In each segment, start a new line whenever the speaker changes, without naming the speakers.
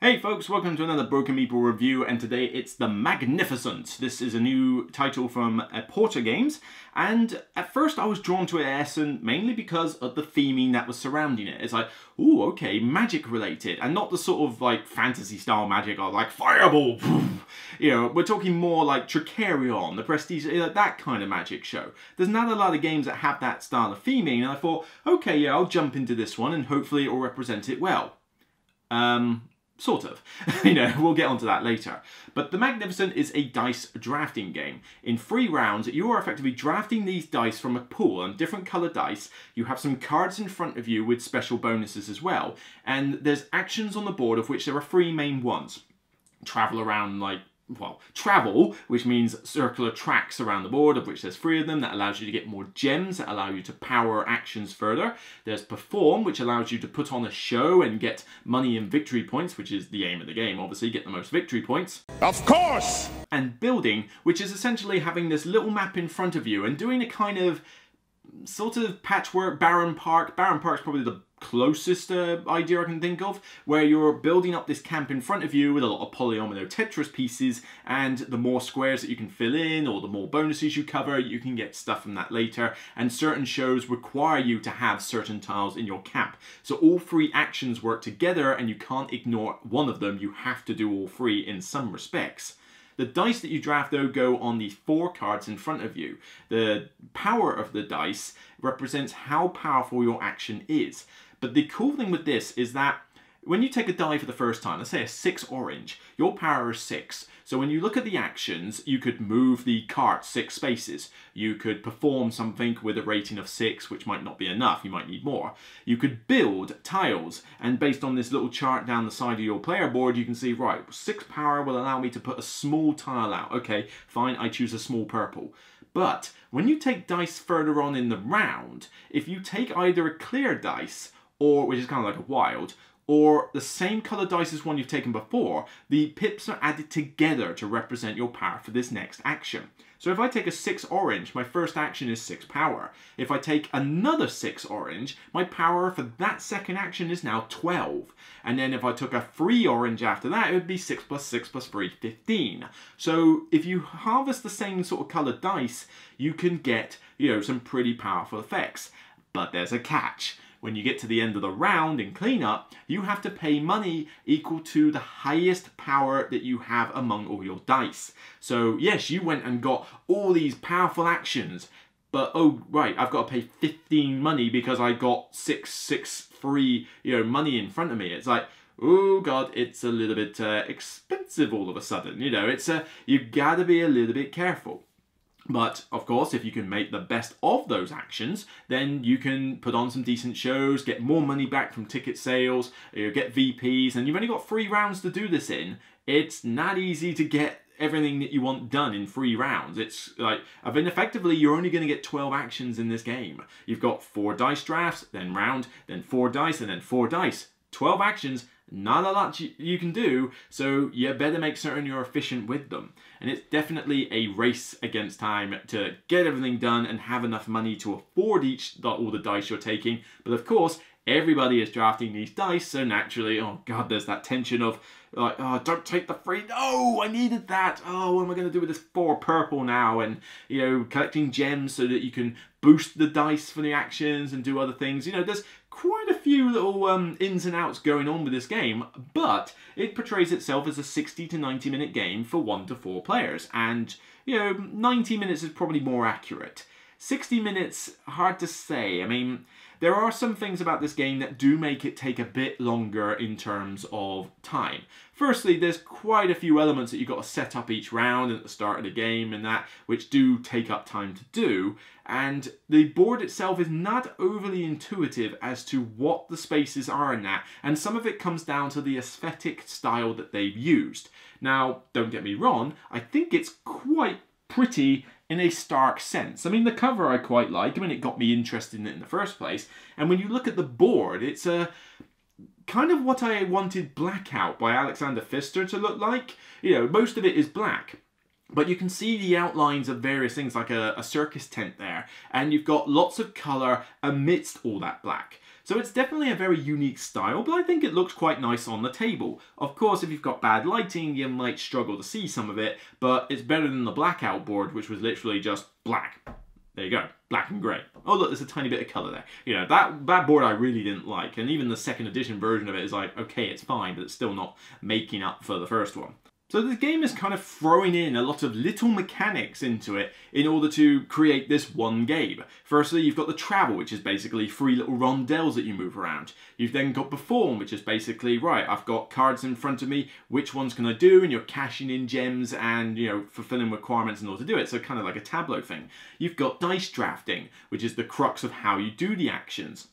Hey folks, welcome to another Broken Meeple review, and today it's The Magnificent. This is a new title from Porter Games, and at first I was drawn to it mainly because of the theming that was surrounding it. It's like, ooh, okay, magic related, and not the sort of like fantasy style magic or like fireball, you know, we're talking more like Tricarion, the Prestige, that kind of magic show. There's not a lot of games that have that style of theming, and I thought, okay, yeah, I'll jump into this one and hopefully it will represent it well. Sort of. You know, we'll get onto that later. But The Magnificent is a dice drafting game. In 3 rounds, you are effectively drafting these dice from a pool on different coloured dice. You have some cards in front of you with special bonuses as well. And there's actions on the board, of which there are 3 main ones. Travel around, like, well, travel, which means circular tracks around the board, of which there's 3 of them. That allows you to get more gems, that allow you to power actions further. There's perform, which allows you to put on a show and get money and victory points, which is the aim of the game, obviously, get the most victory points. Of course! And building, which is essentially having this little map in front of you and doing a kind of sort of patchwork Barren Park. Barren Park's probably the closest idea I can think of, where you're building up this camp in front of you with a lot of polyomino Tetris pieces, and the more squares that you can fill in or the more bonuses you cover, you can get stuff from that later, and certain shows require you to have certain tiles in your camp. So all 3 actions work together and you can't ignore one of them, you have to do all 3 in some respects. The dice that you draft, though, go on these 4 cards in front of you. The power of the dice represents how powerful your action is. But the cool thing with this is that when you take a die for the first time, let's say a 6 orange, your power is 6. So when you look at the actions, you could move the cart 6 spaces. You could perform something with a rating of 6, which might not be enough, you might need more. You could build tiles, and based on this little chart down the side of your player board, you can see, right, 6 power will allow me to put a small tile out. Okay, fine, I choose a small purple. But when you take dice further on in the round, if you take either a clear dice, or which is kind of like a wild, or the same colour dice as one you've taken before, the pips are added together to represent your power for this next action. So if I take a 6 orange, my first action is 6 power. If I take another 6 orange, my power for that second action is now 12. And then if I took a 3 orange after that, it would be 6 plus 6 plus 3, 15. So if you harvest the same sort of coloured dice, you can get, you know, some pretty powerful effects. But there's a catch. When you get to the end of the round in cleanup, you have to pay money equal to the highest power that you have among all your dice. So yes, you went and got all these powerful actions, but oh right, I've got to pay 15 money because I got 6 free, you know, money in front of me. It's like, oh god, it's a little bit expensive all of a sudden. You know, it's you gotta be a little bit careful. But, of course, if you can make the best of those actions, then you can put on some decent shows, get more money back from ticket sales, you get VPs, and you've only got 3 rounds to do this in. It's not easy to get everything that you want done in 3 rounds. It's like, I mean, effectively, you're only going to get 12 actions in this game. You've got 4 dice drafts, then round, then 4 dice, and then 4 dice. 12 actions. Not a lot you can do, so you better make certain you're efficient with them. And it's definitely a race against time to get everything done and have enough money to afford all the dice you're taking. But of course, everybody is drafting these dice, so naturally, oh god, there's that tension of, like, oh, don't take the 3, no, I needed that, oh, what am I going to do with this 4 purple now? And, you know, collecting gems so that you can boost the dice for the actions and do other things. You know, there's quite a few little ins and outs going on with this game, but it portrays itself as a 60 to 90 minute game for 1 to 4 players, and, you know, 90 minutes is probably more accurate. 60 minutes, hard to say. I mean, there are some things about this game that do make it take a bit longer in terms of time. Firstly, there's quite a few elements that you've got to set up each round at the start of the game and that, which do take up time to do. And the board itself is not overly intuitive as to what the spaces are in that. And some of it comes down to the aesthetic style that they've used. Now, don't get me wrong, I think it's quite pretty in a stark sense. I mean, the cover I quite like. I mean, it got me interested in it in the first place. And when you look at the board, it's a kind of what I wanted Blackout by Alexander Pfister to look like. You know, most of it is black. But you can see the outlines of various things, like a circus tent there. And you've got lots of colour amidst all that black. So it's definitely a very unique style, but I think it looks quite nice on the table. Of course, if you've got bad lighting, you might struggle to see some of it, but it's better than the blackout board, which was literally just black. There you go, black and grey. Oh look, there's a tiny bit of colour there. You know, that board I really didn't like, and even the second edition version of it is like, okay, it's fine, but it's still not making up for the first one. So this game is kind of throwing in a lot of little mechanics into it in order to create this one game. Firstly, you've got the travel, which is basically 3 little rondels that you move around. You've then got perform, which is basically, right, I've got cards in front of me, which ones can I do? And you're cashing in gems and, you know, fulfilling requirements in order to do it. So kind of like a tableau thing. You've got dice drafting, which is the crux of how you do the actions.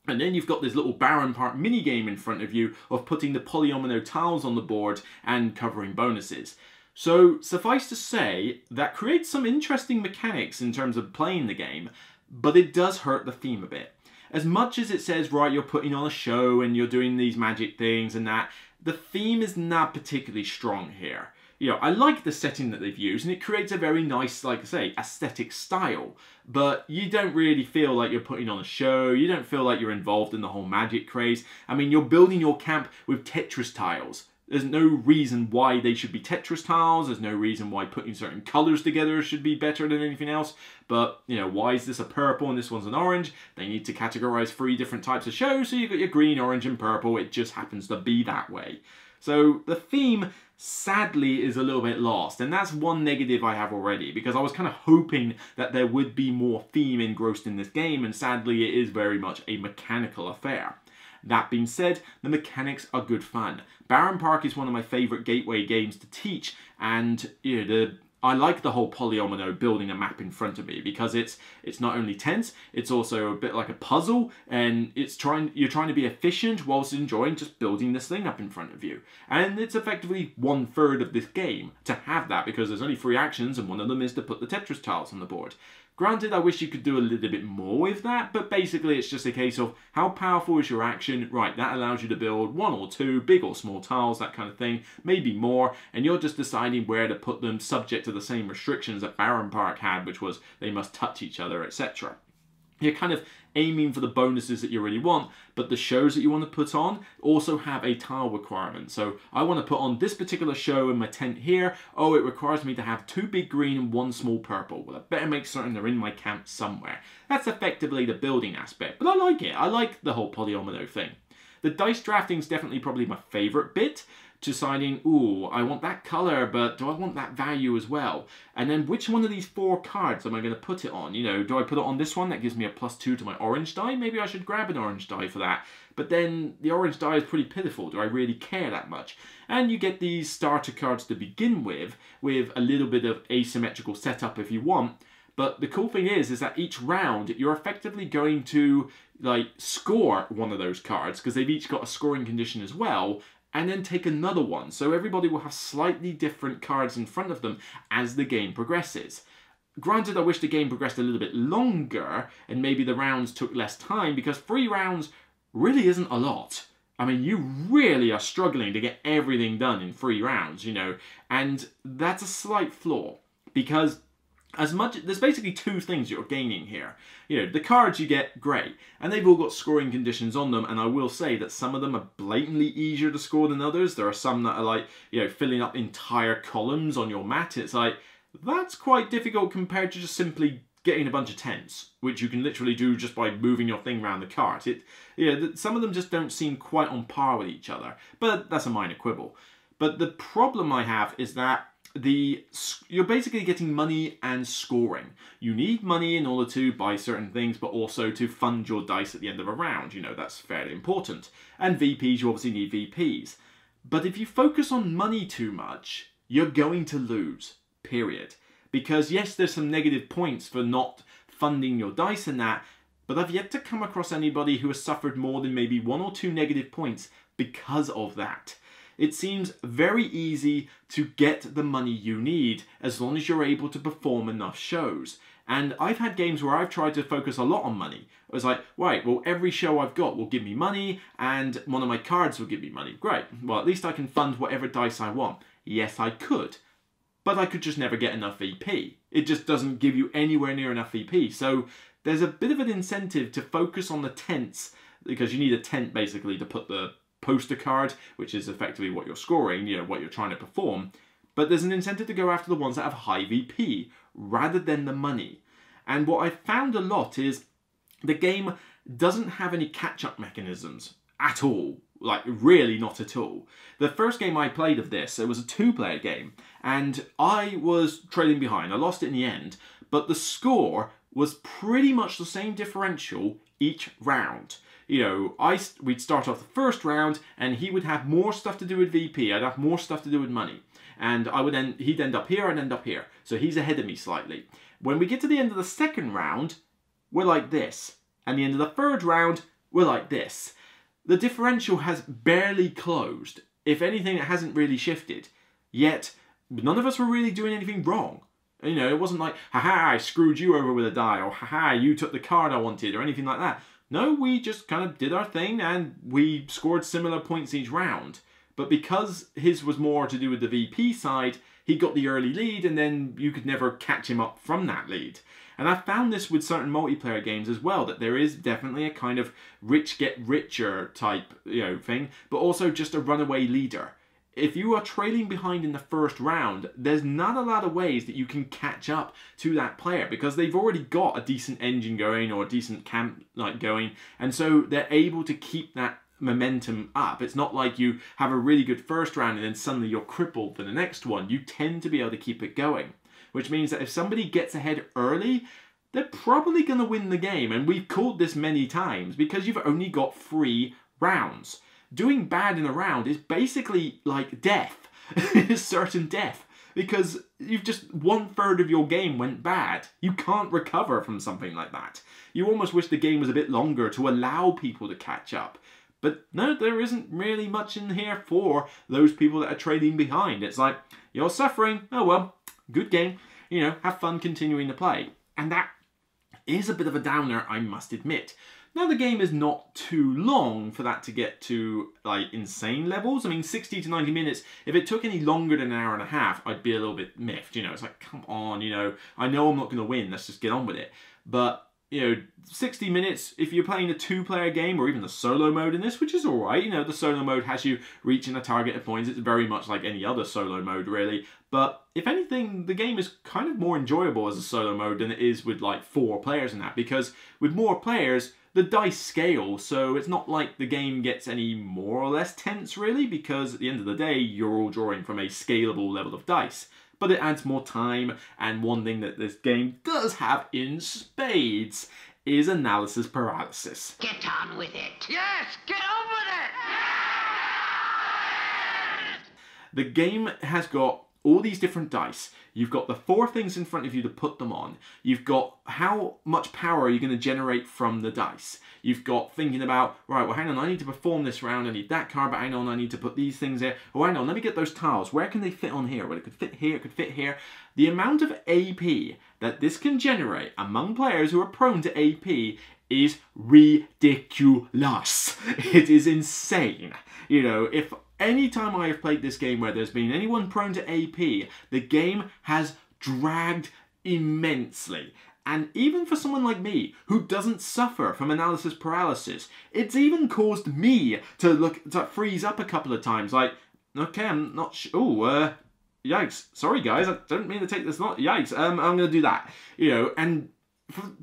And then you've got this little Baron Park mini-game in front of you of putting the polyomino tiles on the board and covering bonuses. So suffice to say, that creates some interesting mechanics in terms of playing the game, but it does hurt the theme a bit. As much as it says, right, you're putting on a show and you're doing these magic things and that, the theme is not particularly strong here. You know, I like the setting that they've used and it creates a very nice, like I say, aesthetic style. But you don't really feel like you're putting on a show. You don't feel like you're involved in the whole magic craze. I mean, you're building your camp with Tetris tiles. There's no reason why they should be Tetris tiles. There's no reason why putting certain colours together should be better than anything else. But, you know, why is this a purple and this one's an orange? They need to categorise 3 different types of shows. So you've got your green, orange and purple. It just happens to be that way. So the theme, sadly, is a little bit lost. And that's one negative I have already, because I was kind of hoping that there would be more theme engrossed in this game, and sadly it is very much a mechanical affair. That being said, the mechanics are good fun. Baron Park is one of my favourite gateway games to teach, and you know, I like the whole polyomino building a map in front of me, because it's not only tense, it's also a bit like a puzzle, and you're trying to be efficient whilst enjoying just building this thing up in front of you. And it's effectively 1/3 of this game to have that, because there's only 3 actions and one of them is to put the Tetris tiles on the board. Granted, I wish you could do a little bit more with that, but basically it's just a case of how powerful is your action. Right, that allows you to build 1 or 2 big or small tiles, that kind of thing, maybe more, and you're just deciding where to put them subject to the same restrictions that Baron Park had, which was they must touch each other, etc. You're kind of aiming for the bonuses that you really want, but the shows that you want to put on also have a tile requirement. So I want to put on this particular show in my tent here. Oh, it requires me to have 2 big green and 1 small purple. Well, I better make certain they're in my camp somewhere. That's effectively the building aspect, but I like it. I like the whole polyomino thing. The dice drafting is definitely probably my favourite bit. Deciding, ooh, I want that colour, but do I want that value as well? And then which one of these 4 cards am I going to put it on? You know, do I put it on this one that gives me a +2 to my orange die? Maybe I should grab an orange die for that. But then the orange die is pretty pitiful. Do I really care that much? And you get these starter cards to begin with a little bit of asymmetrical setup if you want. But the cool thing is that each round you're effectively going to like score one of those cards, because they've each got a scoring condition as well, and then take another one. So everybody will have slightly different cards in front of them as the game progresses. Granted, I wish the game progressed a little bit longer and maybe the rounds took less time, because 3 rounds really isn't a lot. I mean, you really are struggling to get everything done in 3 rounds, you know, and that's a slight flaw, because there's basically 2 things you're gaining here. You know, the cards you get, great, and they've all got scoring conditions on them, and I will say that some of them are blatantly easier to score than others. There are some that are like, you know, filling up entire columns on your mat. It's like, that's quite difficult compared to just simply getting a bunch of tens, which you can literally do just by moving your thing around the card. Some of them just don't seem quite on par with each other, but that's a minor quibble. But the problem I have is that you're basically getting money and scoring. You need money in order to buy certain things, but also to fund your dice at the end of a round. You know, that's fairly important. And VPs, you obviously need VPs. But if you focus on money too much, you're going to lose, period. Because yes, there's some negative points for not funding your dice and that, but I've yet to come across anybody who has suffered more than maybe 1 or 2 negative points because of that. It seems very easy to get the money you need as long as you're able to perform enough shows. And I've had games where I've tried to focus a lot on money. It was like, right, well, every show I've got will give me money and one of my cards will give me money. Great, well, at least I can fund whatever dice I want. Yes, I could, but I could just never get enough VP. It just doesn't give you anywhere near enough VP. So there's a bit of an incentive to focus on the tents because you need a tent basically to put the poster card, which is effectively what you're scoring, you know, what you're trying to perform. But there's an incentive to go after the ones that have high VP rather than the money. And what I found a lot is the game doesn't have any catch-up mechanisms at all. Like, really not at all. The first game I played of this, it was a 2-player game, and I was trailing behind. I lost it in the end, but the score was pretty much the same differential each round. You know, we'd start off the first round, and he would have more stuff to do with VP. I'd have more stuff to do with money. And he'd end up here, I'd end up here. So he's ahead of me slightly. When we get to the end of the second round, we're like this. And the end of the third round, we're like this. The differential has barely closed. If anything, it hasn't really shifted. Yet, none of us were really doing anything wrong. You know, it wasn't like, haha, I screwed you over with a die, or haha, you took the card I wanted, or anything like that. No, we just kind of did our thing, and we scored similar points each round. But because his was more to do with the VP side, he got the early lead, and then you could never catch him up from that lead. And I found this with certain multiplayer games as well, that there is definitely a kind of rich get richer type, you know, thing, but also just a runaway leader. If you are trailing behind in the first round, there's not a lot of ways that you can catch up to that player because they've already got a decent engine going or a decent camp like going, and so they're able to keep that momentum up. It's not like you have a really good first round and then suddenly you're crippled for the next one. You tend to be able to keep it going, which means that if somebody gets ahead early, they're probably going to win the game. And we've called this many times because you've only got 3 rounds. Doing bad in a round is basically like death. It's certain death. Because you've just 1/3 of your game went bad. You can't recover from something like that. You almost wish the game was a bit longer to allow people to catch up. But no, there isn't really much in here for those people that are trading behind. It's like, you're suffering. Oh well, good game. You know, have fun continuing to play. And that is a bit of a downer, I must admit. Now, the game is not too long for that to get to, like, insane levels. I mean, 60 to 90 minutes, if it took any longer than an hour and a half, I'd be a little bit miffed, you know. It's like, come on, you know, I know I'm not going to win, let's just get on with it. But, you know, 60 minutes, if you're playing a 2-player game, or even the solo mode in this, which is alright, you know, the solo mode has you reaching a target of points. It's very much like any other solo mode, really. But, if anything, the game is kind of more enjoyable as a solo mode than it is with, like, 4 players and that. Because with more players, the dice scale, so it's not like the game gets any more or less tense, really, because at the end of the day, you're all drawing from a scalable level of dice. But it adds more time, and one thing that this game does have in spades is analysis paralysis.
Get on with it. Yes, get on with it!
The game has got all these different dice. You've got the 4 things in front of you to put them on. You've got how much power are you going to generate from the dice. You've got thinking about, right, well, hang on, I need to perform this round. I need that card, but hang on, I need to put these things here. Oh, hang on, let me get those tiles. Where can they fit on here? Well, it could fit here, it could fit here. The amount of AP that this can generate among players who are prone to AP is ridiculous. It is insane. You know, if any time I have played this game where there's been anyone prone to AP, the game has dragged immensely. And even for someone like me, who doesn't suffer from analysis paralysis, it's even caused me to freeze up a couple of times. Like, okay, I'm not sure. Oh, yikes. Sorry, guys, I don't mean to take this. Yikes, I'm going to do that. You know, and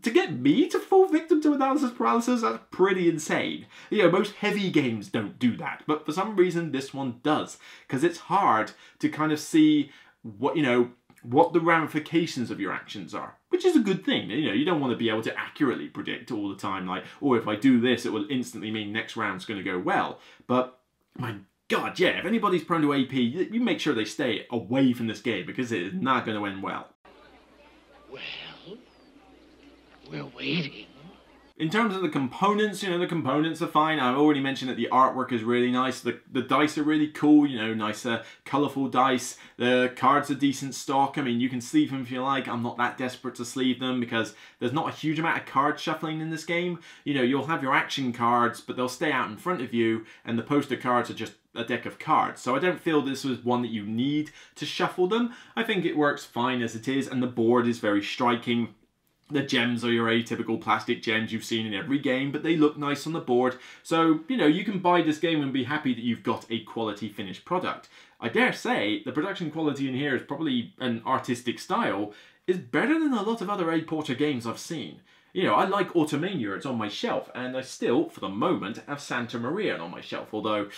to get me to fall victim to analysis paralysis, that's pretty insane. You know, most heavy games don't do that, but for some reason this one does, because it's hard to kind of see what, you know, what the ramifications of your actions are, which is a good thing. You know, you don't want to be able to accurately predict all the time, like, oh, if I do this, it will instantly mean next round's going to go well. But my God, yeah, if anybody's prone to AP, you make sure they stay away from this game, because it is not going to end well.
Well, we're waiting.
In terms of the components, you know, the components are fine. I've already mentioned that the artwork is really nice. The dice are really cool, you know, nice, colourful dice. The cards are decent stock. I mean, you can sleeve them if you like. I'm not that desperate to sleeve them because there's not a huge amount of card shuffling in this game. You know, you'll have your action cards, but they'll stay out in front of you, and the poster cards are just a deck of cards. So I don't feel this was one that you need to shuffle them. I think it works fine as it is, and the board is very striking. The gems are your atypical plastic gems you've seen in every game, but they look nice on the board. So, you know, you can buy this game and be happy that you've got a quality finished product. I dare say the production quality in here is probably an artistic style, is better than a lot of other A-Porter games I've seen. You know, I like Automania, it's on my shelf, and I still, for the moment, have Santa Maria on my shelf, although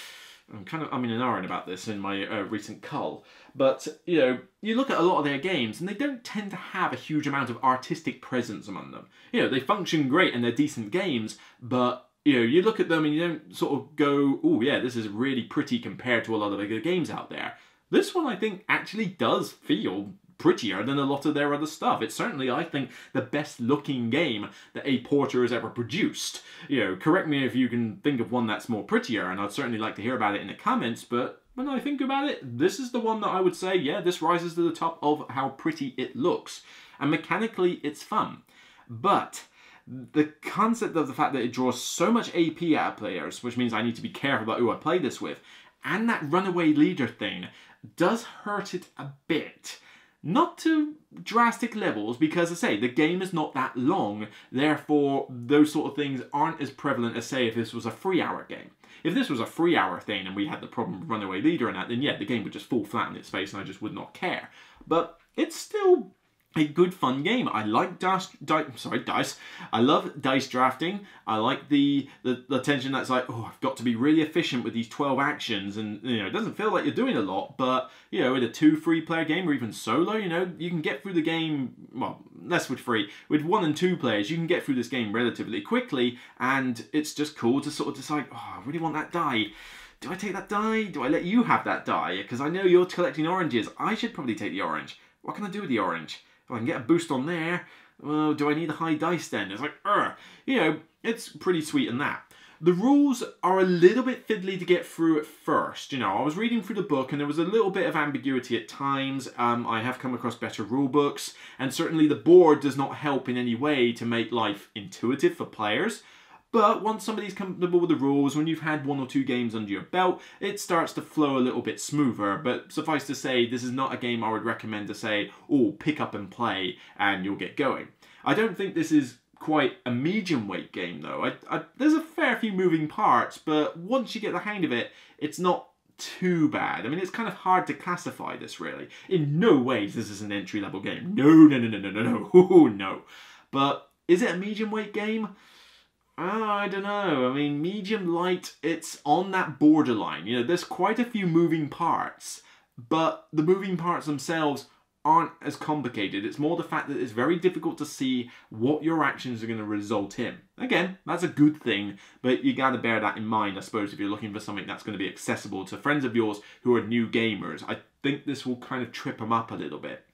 I'm in an iron about this in my recent cull. But, you know, you look at a lot of their games and they don't tend to have a huge amount of artistic presence among them. You know, they function great and they're decent games, but, you know, you look at them and you don't sort of go, oh yeah, this is really pretty compared to a lot of bigger games out there. This one, I think, actually does feel prettier than a lot of their other stuff. It's certainly, I think, the best looking game that A-Porter has ever produced. You know, correct me if you can think of one that's more prettier, and I'd certainly like to hear about it in the comments, but when I think about it, this is the one that I would say, yeah, this rises to the top of how pretty it looks. And mechanically, it's fun. But the concept of the fact that it draws so much AP out of players, which means I need to be careful about who I play this with, and that runaway leader thing does hurt it a bit. Not to drastic levels, because as I say, the game is not that long, therefore those sort of things aren't as prevalent as, say, if this was a 3-hour game. If this was a 3-hour thing and we had the problem with runaway leader and that, then yeah, the game would just fall flat on its face and I just would not care. But it's still a good fun game. I like dice. I love dice drafting. I like the tension that's like, oh, I've got to be really efficient with these 12 actions, and you know, it doesn't feel like you're doing a lot, but you know, with a 2-3 player game or even solo, you know, you can get through the game, well, less with 3, with 1 and 2 players, you can get through this game relatively quickly, and it's just cool to sort of decide, oh, I really want that die. Do I take that die? Do I let you have that die? Because I know you're collecting oranges. I should probably take the orange. What can I do with the orange? If I can get a boost on there, well, do I need a high dice then? It's like, you know, it's pretty sweet in that. The rules are a little bit fiddly to get through at first. You know, I was reading through the book and there was a little bit of ambiguity at times. I have come across better rule books, and certainly the board does not help in any way to make life intuitive for players. But once somebody's comfortable with the rules, when you've had 1 or 2 games under your belt, it starts to flow a little bit smoother. But suffice to say, this is not a game I would recommend to say, oh, pick up and play and you'll get going. I don't think this is quite a medium weight game though. There's a fair few moving parts, but once you get the hang of it, it's not too bad. I mean, it's kind of hard to classify this really. In no ways this is an entry-level game. No. But is it a medium weight game? I don't know. I mean, medium light, it's on that borderline. You know, there's quite a few moving parts, but the moving parts themselves aren't as complicated. It's more the fact that it's very difficult to see what your actions are going to result in. Again, that's a good thing, but you got to bear that in mind, I suppose, if you're looking for something that's going to be accessible to friends of yours who are new gamers. I think this will kind of trip them up a little bit.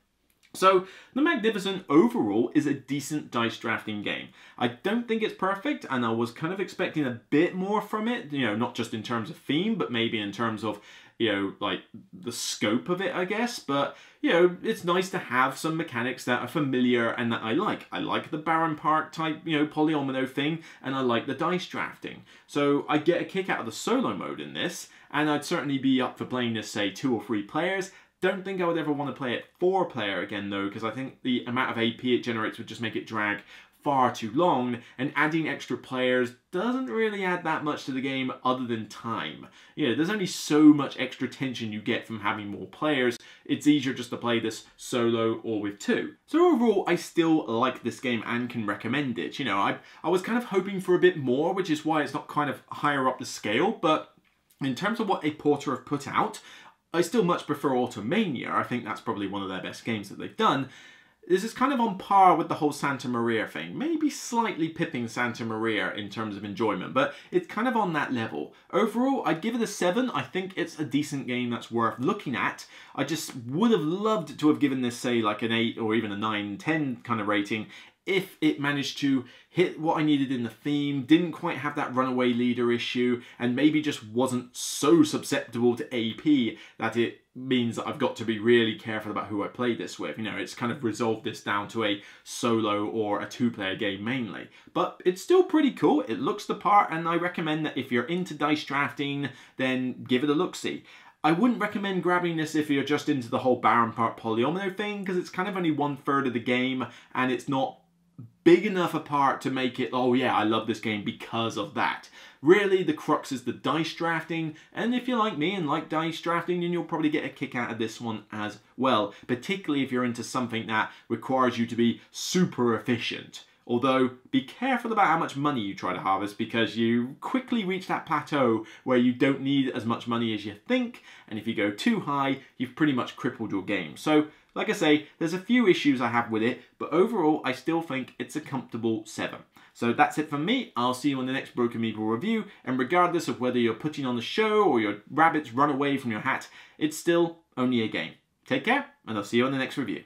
So, The Magnificent overall is a decent dice drafting game. I don't think it's perfect, and I was kind of expecting a bit more from it, you know, not just in terms of theme, but maybe in terms of, you know, like the scope of it, I guess. But, you know, it's nice to have some mechanics that are familiar and that I like. I like the Baron Park type, you know, polyomino thing, and I like the dice drafting. So I get a kick out of the solo mode in this, and I'd certainly be up for playing this, say, 2 or 3 players. Don't think I would ever want to play it 4-player again though, because I think the amount of AP it generates would just make it drag far too long, and adding extra players doesn't really add that much to the game other than time. You know, there's only so much extra tension you get from having more players. It's easier just to play this solo or with 2. So overall, I still like this game and can recommend it. You know, I was kind of hoping for a bit more, which is why it's not kind of higher up the scale, but in terms of what A-Porter have put out, I still much prefer Automania. I think that's probably one of their best games that they've done. This is kind of on par with the whole Santa Maria thing. Maybe slightly pipping Santa Maria in terms of enjoyment, but it's kind of on that level. Overall, I'd give it a 7. I think it's a decent game that's worth looking at. I just would have loved to have given this, say, like an 8 or even a 9, 10 kind of rating if it managed to hit what I needed in the theme, didn't quite have that runaway leader issue, and maybe just wasn't so susceptible to AP that it means that I've got to be really careful about who I play this with. You know, it's kind of resolved this down to a solo or a 2-player game mainly. But it's still pretty cool, it looks the part, and I recommend that if you're into dice drafting, then give it a look-see. I wouldn't recommend grabbing this if you're just into the whole Baron Park polyomino thing, because it's kind of only 1/3 of the game, and it's not big enough a part to make it, oh yeah, I love this game because of that. Really, the crux is the dice drafting, and if you're like me and like dice drafting, then you'll probably get a kick out of this one as well, particularly if you're into something that requires you to be super efficient. Although, be careful about how much money you try to harvest, because you quickly reach that plateau where you don't need as much money as you think, and if you go too high, you've pretty much crippled your game. So, like I say, there's a few issues I have with it, but overall, I still think it's a comfortable 7. So that's it from me. I'll see you on the next Broken Meeple review, and regardless of whether you're putting on the show or your rabbits run away from your hat, it's still only a game. Take care, and I'll see you on the next review.